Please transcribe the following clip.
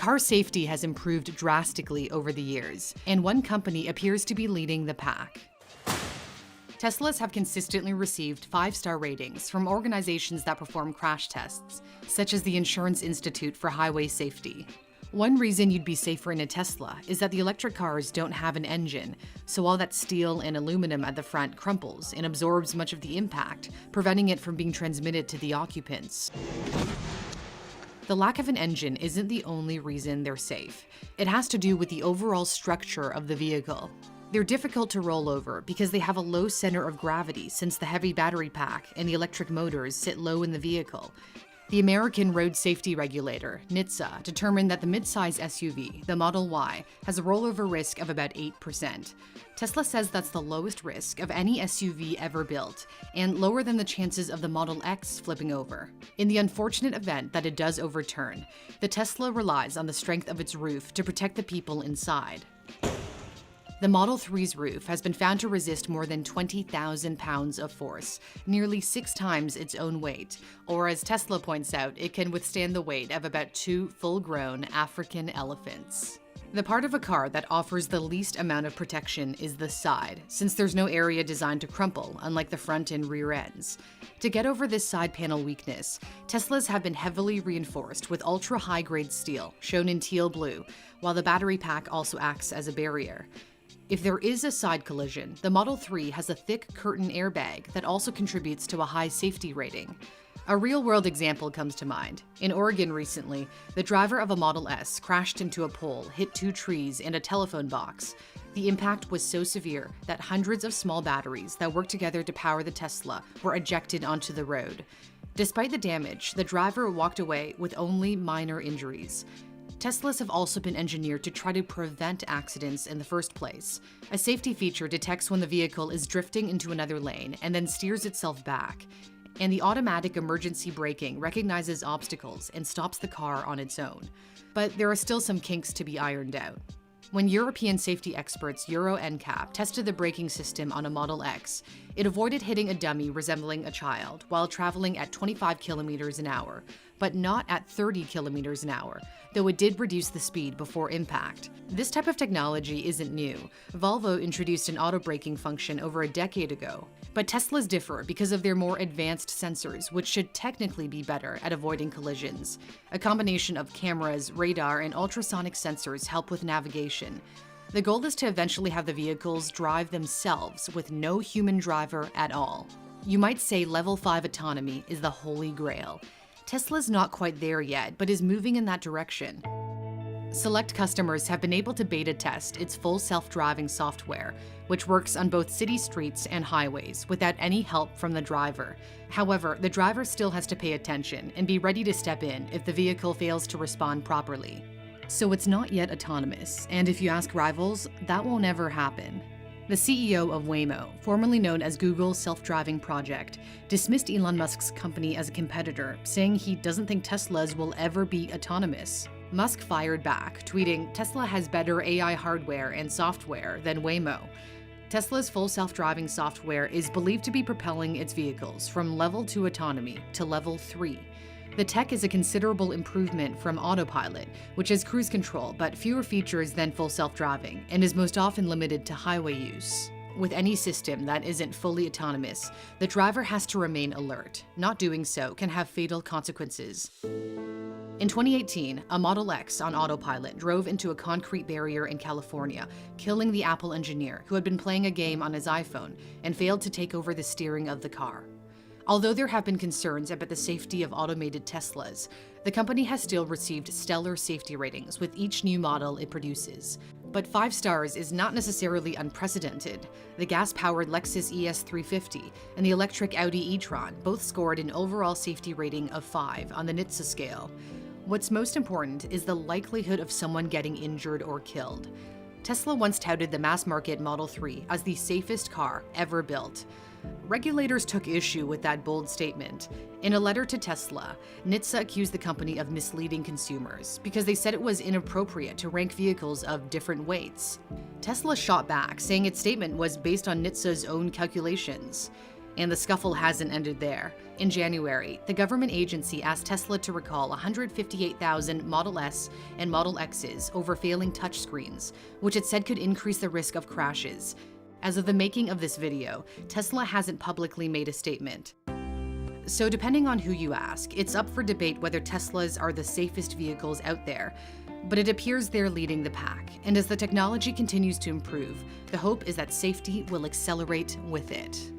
Car safety has improved drastically over the years, and one company appears to be leading the pack. Teslas have consistently received 5-star ratings from organizations that perform crash tests, such as the Insurance Institute for Highway Safety. One reason you'd be safer in a Tesla is that the electric cars don't have an engine, so all that steel and aluminum at the front crumples and absorbs much of the impact, preventing it from being transmitted to the occupants. The lack of an engine isn't the only reason they're safe. It has to do with the overall structure of the vehicle. They're difficult to roll over because they have a low center of gravity since the heavy battery pack and the electric motors sit low in the vehicle. The American Road Safety Regulator, NHTSA, determined that the midsize SUV, the Model Y, has a rollover risk of about 8%. Tesla says that's the lowest risk of any SUV ever built, and lower than the chances of the Model X flipping over. In the unfortunate event that it does overturn, the Tesla relies on the strength of its roof to protect the people inside. The Model 3's roof has been found to resist more than 20,000 pounds of force, nearly 6 times its own weight, or as Tesla points out, it can withstand the weight of about 2 full-grown African elephants. The part of a car that offers the least amount of protection is the side, since there's no area designed to crumple, unlike the front and rear ends. To get over this side panel weakness, Teslas have been heavily reinforced with ultra-high-grade steel, shown in teal blue, while the battery pack also acts as a barrier. If there is a side collision, the Model 3 has a thick curtain airbag that also contributes to a high safety rating. A real-world example comes to mind. In Oregon recently, the driver of a Model S crashed into a pole, hit 2 trees, and a telephone box. The impact was so severe that hundreds of small batteries that work together to power the Tesla were ejected onto the road. Despite the damage, the driver walked away with only minor injuries. Teslas have also been engineered to try to prevent accidents in the first place. A safety feature detects when the vehicle is drifting into another lane and then steers itself back. And the automatic emergency braking recognizes obstacles and stops the car on its own. But there are still some kinks to be ironed out. When European safety experts Euro NCAP tested the braking system on a Model X, it avoided hitting a dummy resembling a child while traveling at 25 kilometers an hour, but not at 30 kilometers an hour, though it did reduce the speed before impact. This type of technology isn't new. Volvo introduced an auto braking function over a decade ago. But Teslas differ because of their more advanced sensors, which should technically be better at avoiding collisions. A combination of cameras, radar, and ultrasonic sensors help with navigation. The goal is to eventually have the vehicles drive themselves with no human driver at all. You might say level 5 autonomy is the holy grail. Tesla's not quite there yet, but is moving in that direction. Select customers have been able to beta test its full self-driving software, which works on both city streets and highways without any help from the driver. However, the driver still has to pay attention and be ready to step in if the vehicle fails to respond properly. So it's not yet autonomous, and if you ask rivals, that won't ever happen. The CEO of Waymo, formerly known as Google's self-driving project, dismissed Elon Musk's company as a competitor, saying he doesn't think Teslas will ever be autonomous. Musk fired back, tweeting, "Tesla has better AI hardware and software than Waymo." Tesla's full self-driving software is believed to be propelling its vehicles from level 2 autonomy to level 3. The tech is a considerable improvement from autopilot, which has cruise control but fewer features than full self-driving and is most often limited to highway use. With any system that isn't fully autonomous, the driver has to remain alert. Not doing so can have fatal consequences. In 2018, a Model X on autopilot drove into a concrete barrier in California, killing the Apple engineer who had been playing a game on his iPhone and failed to take over the steering of the car. Although there have been concerns about the safety of automated Teslas, the company has still received stellar safety ratings with each new model it produces. But 5 stars is not necessarily unprecedented. The gas-powered Lexus ES350 and the electric Audi e-tron both scored an overall safety rating of 5 on the NHTSA scale. What's most important is the likelihood of someone getting injured or killed. Tesla once touted the mass-market Model 3 as the safest car ever built. Regulators took issue with that bold statement. In a letter to Tesla, NHTSA accused the company of misleading consumers because they said it was inappropriate to rank vehicles of different weights. Tesla shot back, saying its statement was based on NHTSA's own calculations. And the scuffle hasn't ended there. In January, the government agency asked Tesla to recall 158,000 Model S and Model X's over failing touchscreens, which it said could increase the risk of crashes. As of the making of this video, Tesla hasn't publicly made a statement. So depending on who you ask, it's up for debate whether Teslas are the safest vehicles out there. But it appears they're leading the pack, and as the technology continues to improve, the hope is that safety will accelerate with it.